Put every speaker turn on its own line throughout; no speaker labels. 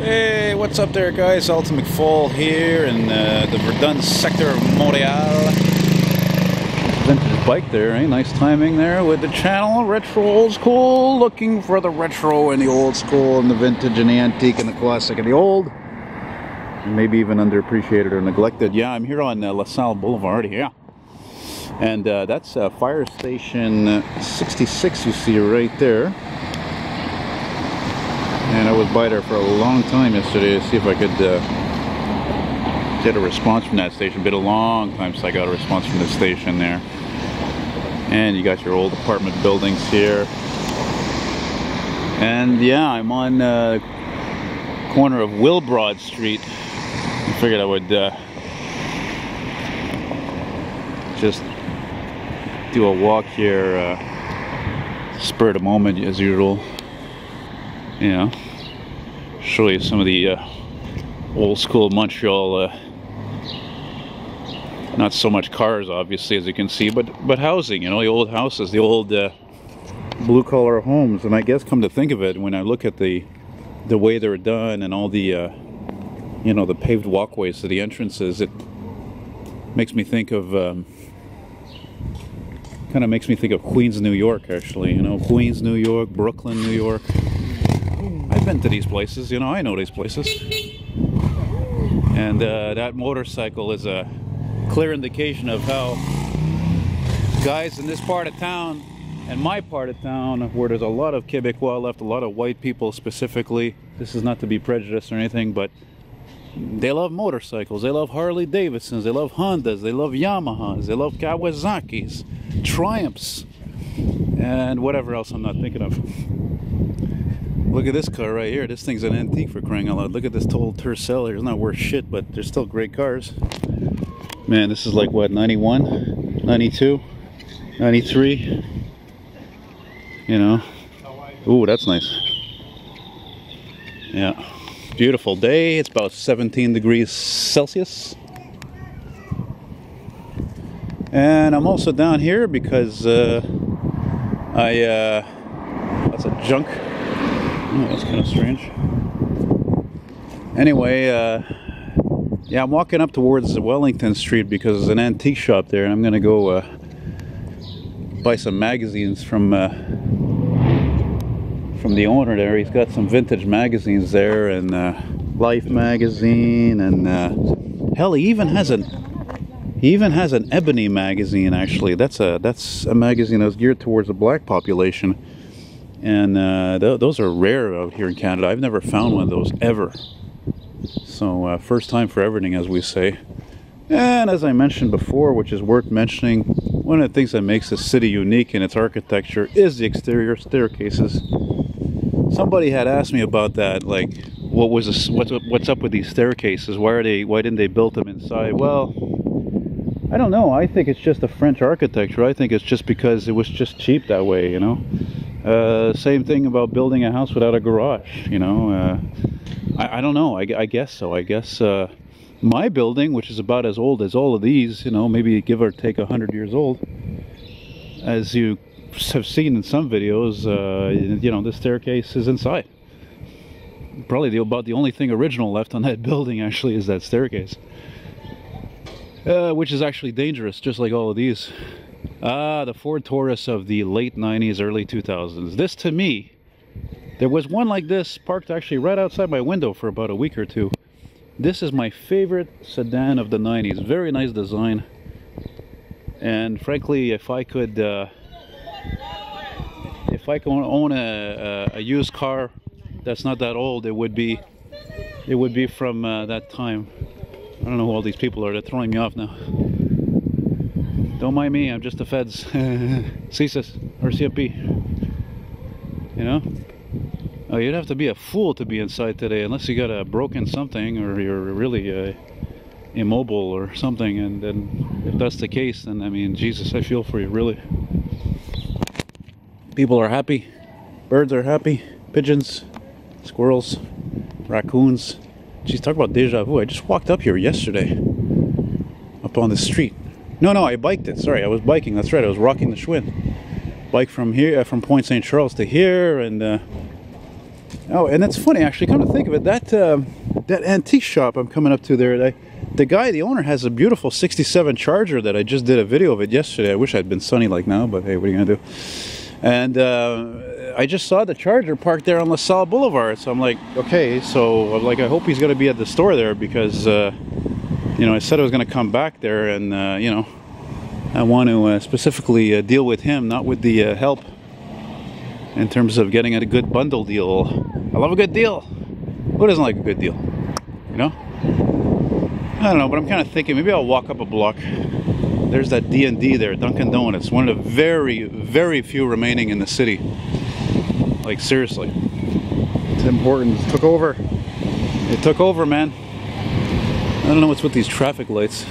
Hey, what's up there, guys? Elton McFall here in the Verdun sector of Montreal. Vintage bike there, eh? Nice timing there with the channel. Retro, old school. Looking for the retro and the old school and the vintage and the antique and the classic and the old. Maybe even underappreciated or neglected. Yeah, I'm here on LaSalle Boulevard here. And that's Fire Station 66 you see right there. And I was by there for a long time yesterday to see if I could get a response from that station. Been a long time since I got a response from the station there. And you got your old apartment buildings here. And yeah, I'm on the corner of Willibrord Street. I figured I would just do a walk here, spur of the moment as usual. You know, show you some of the old school Montreal, not so much cars obviously as you can see, but housing, you know, the old houses, the old blue collar homes. And I guess, come to think of it, when I look at the way they're done and all the you know, the paved walkways to the entrances, it makes me think of kind of makes me think of Queens, New York, actually. You know, Queens, New York, Brooklyn, New York. I've been to these places, you know, I know these places. And that motorcycle is a clear indication of how guys in this part of town and my part of town, where there's a lot of Quebecois left, a lot of white people specifically. This is not to be prejudiced or anything, but they love motorcycles. They love Harley Davidsons, they love Hondas, they love Yamahas, they love Kawasaki's, Triumphs, and whatever else I'm not thinking of. Look at this car right here. This thing's an antique, for crying out loud. Look at this old Tercel here. It's not worth shit, but they're still great cars. Man, this is like what, 91, 92, 93? You know? Ooh, that's nice. Yeah. Beautiful day. It's about 17 degrees Celsius. And I'm also down here because that's a junk. Oh, that's kind of strange. Anyway, yeah, I'm walking up towards Wellington Street because there's an antique shop there, and I'm gonna go buy some magazines from the owner there. He's got some vintage magazines there, and Life magazine, and hell, he even has an Ebony magazine. Actually, that's a magazine that's geared towards the black population. And those are rare out here in Canada. I've never found one of those ever. So first time for everything, as we say. And as I mentioned before, which is worth mentioning, one of the things that makes this city unique in its architecture is the exterior staircases. Somebody had asked me about that, like, what's up with these staircases? Why didn't they build them inside? Well, I don't know. I think it's just the French architecture. I think it's just because it was just cheap that way, you know. Same thing about building a house without a garage, you know. I don't know, I guess so. I guess my building, which is about as old as all of these, you know, maybe give or take 100 years old, as you have seen in some videos, you know, the staircase is inside. Probably about the only thing original left on that building actually is that staircase, which is actually dangerous, just like all of these. The Ford Taurus of the late 90s, early 2000s. This, to me, there was one like this parked actually right outside my window for about a week or two. This is my favorite sedan of the 90s. Very nice design. And frankly, if I could own a used car that's not that old, it would be from that time. I don't know who all these people are. They're throwing me off now. Don't mind me, I'm just the feds. CSIS, or CFP. You know? Oh, you'd have to be a fool to be inside today, unless you got a broken something, or you're really immobile or something. And then, if that's the case, then I mean, Jesus, I feel for you, really. People are happy. Birds are happy. Pigeons, squirrels, raccoons. Geez, talk about deja vu. I just walked up here yesterday, up on the street. No, I biked it. Sorry, I was biking. That's right. I was rocking the Schwinn. Bike from here, from Point St. Charles to here, and Oh, and it's funny actually. Come to think of it, that antique shop I'm coming up to there, the owner has a beautiful '67 Charger that I just did a video of it yesterday. I wish I'd been sunny like now, but hey, what are you gonna do? And I just saw the Charger parked there on LaSalle Boulevard, so I'm like, okay, so I'm like, I hope he's gonna be at the store there because you know, I said I was gonna come back there, and you know, I want to specifically deal with him, not with the help, in terms of getting a good bundle deal. I love a good deal. Who doesn't like a good deal? You know? I don't know, but I'm kind of thinking maybe I'll walk up a block. There's that D&D there, Dunkin' Donuts, one of the very, very few remaining in the city. Like, seriously. It's important. It took over. It took over, man. I don't know what's with these traffic lights.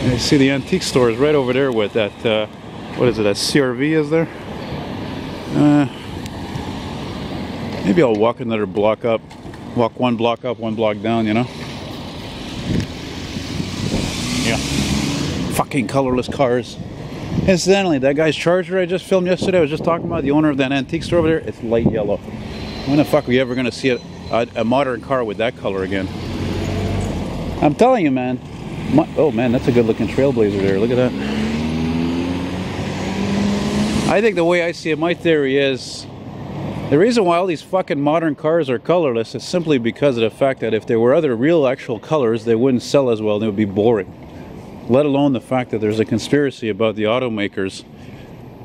You see the antique store is right over there with that, what is it, that CRV is there? Maybe I'll walk another block up. Walk one block up, one block down, you know? Yeah. Fucking colorless cars. Incidentally, that guy's Charger I just filmed yesterday, I was just talking about, the owner of that antique store over there, it's light yellow. When the fuck are you ever gonna see a modern car with that color again? I'm telling you, man. Oh man, that's a good looking Trailblazer there, look at that. I think the way I see it, my theory is, the reason why all these fucking modern cars are colorless is simply because of the fact that if there were other real actual colors, they wouldn't sell as well, they would be boring. Let alone the fact that there's a conspiracy about the automakers.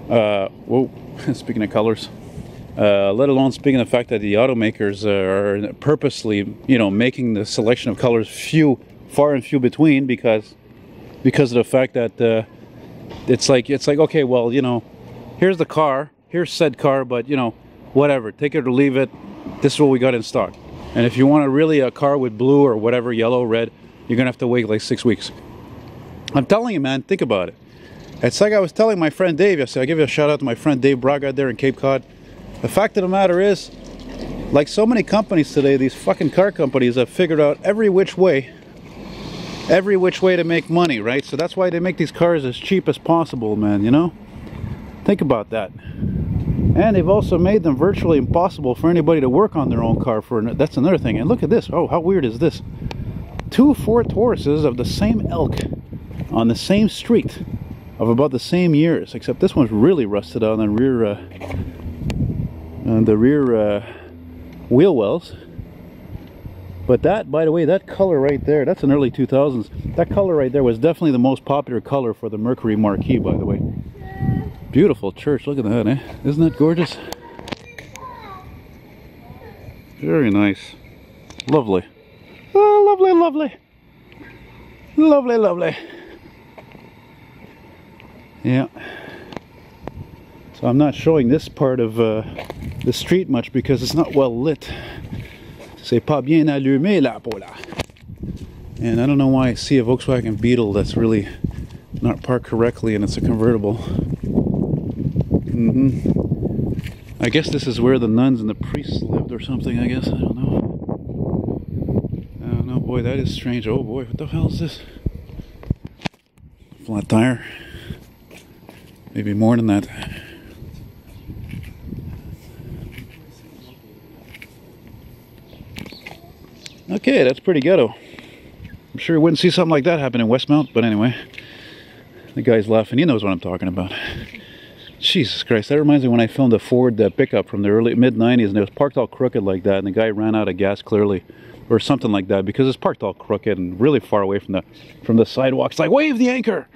Whoa, speaking of colors. Let alone speaking of the fact that the automakers are purposely, you know, making the selection of colors far and few between because of the fact that it's like okay, well, you know, here's the car, here's said car, but you know, whatever, take it or leave it, this is what we got in stock. And if you want a car with blue or whatever, yellow, red, you're gonna have to wait like 6 weeks. I'm telling you, man, think about it. It's like I was telling my friend Dave yesterday. I give you a shout out to my friend Dave Braga there in Cape Cod. The fact of the matter is, like so many companies today, these fucking car companies have figured out every which way to make money, right? So that's why they make these cars as cheap as possible, man, you know? Think about that. And they've also made them virtually impossible for anybody to work on their own car. That's another thing. And look at this. Oh, how weird is this? 2 Ford Tauruses of the same ilk on the same street of about the same years, except this one's really rusted out on the rear wheel wells. But that, by the way, that color right there, that's an early 2000s. That color right there was definitely the most popular color for the Mercury Marquis, by the way. Beautiful church, look at that, eh? Isn't that gorgeous? Very nice. Lovely. Oh, lovely, lovely. Lovely, lovely. Yeah. So I'm not showing this part of the street much because it's not well lit. C'est pas bien allumé là, pour là. And I don't know why I see a Volkswagen Beetle that's really not parked correctly and it's a convertible. I guess this is where the nuns and the priests lived or something, I guess. I don't know. I don't know. Boy, that is strange. Oh boy, what the hell is this? Flat tire. Maybe more than that. Okay, that's pretty ghetto. I'm sure you wouldn't see something like that happen in Westmount, but anyway. The guy's laughing. He knows what I'm talking about. Jesus Christ, that reminds me when I filmed a Ford pickup from the mid-90s, and it was parked all crooked like that, and the guy ran out of gas clearly, or something like that, because it's parked all crooked and really far away from the sidewalk. It's like, wave the anchor!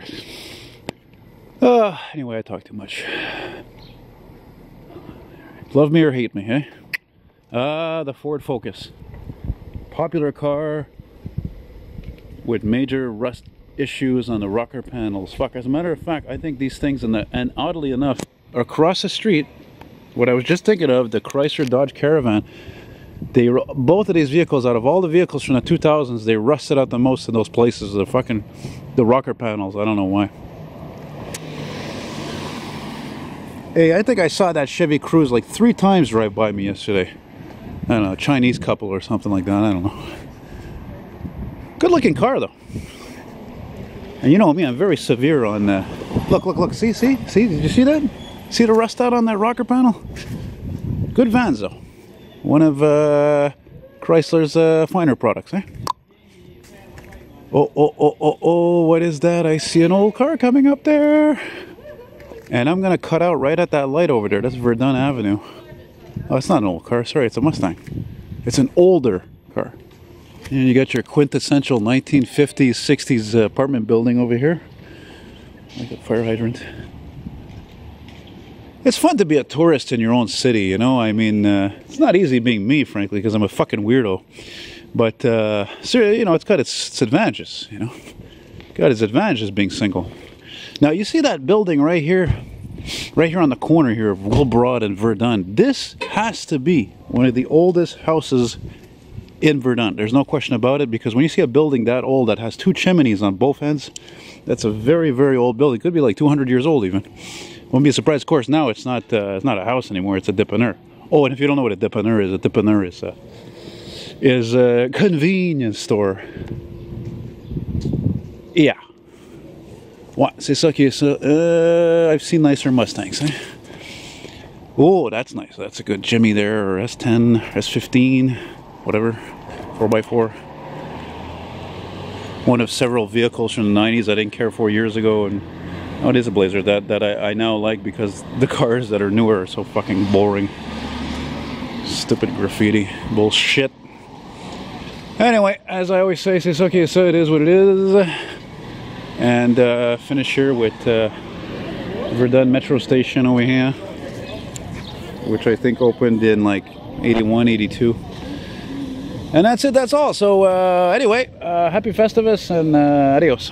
Anyway, I talk too much. Love me or hate me, eh? The Ford Focus. Popular car with major rust issues on the rocker panels. Fuck, as a matter of fact, I think these things, and oddly enough, across the street, what I was just thinking of, the Chrysler Dodge Caravan, both of these vehicles, out of all the vehicles from the 2000s, they rusted out the most in those places. The rocker panels. I don't know why. Hey, I think I saw that Chevy Cruze like 3 times drive by me yesterday. I don't know, a Chinese couple or something like that. I don't know. Good looking car though. And you know me, I'm very severe on Look, look, look. See? Did you see that? See the rust out on that rocker panel? Good vans, though. One of Chrysler's finer products, eh? Oh, what is that? I see an old car coming up there. And I'm going to cut out right at that light over there. That's Verdun Avenue. Oh, it's not an old car. Sorry, it's a Mustang. It's an older car. And you got your quintessential 1950s, 60s apartment building over here. Like a fire hydrant. It's fun to be a tourist in your own city, you know? I mean, it's not easy being me, frankly, because I'm a fucking weirdo. But, you know, it's got its advantages, you know? Got its advantages being single. Now, you see that building right here on the corner here of Willibrord and Verdun. This has to be one of the oldest houses in Verdun. There's no question about it, because when you see a building that old that has two chimneys on both ends, that's a very, very old building. It could be like 200 years old even. Won't be surprised. Of course, now it's not a house anymore. It's a dépanneur. Oh, and if you don't know what a dépanneur is a convenience store. Yeah. What? C'est ça qui est ça. I've seen nicer Mustangs. Eh? Oh, that's nice. That's a good Jimmy there, or S10, S15, whatever, 4x4. One of several vehicles from the 90s I didn't care for years ago, and oh, it is a Blazer that I now like, because the cars that are newer are so fucking boring. Stupid graffiti bullshit. Anyway, as I always say, c'est ça qui est ça, it is what it is. And finish here with Verdun Metro Station over here, which I think opened in like 81, 82. And that's it, that's all. So anyway, happy Festivus and adios.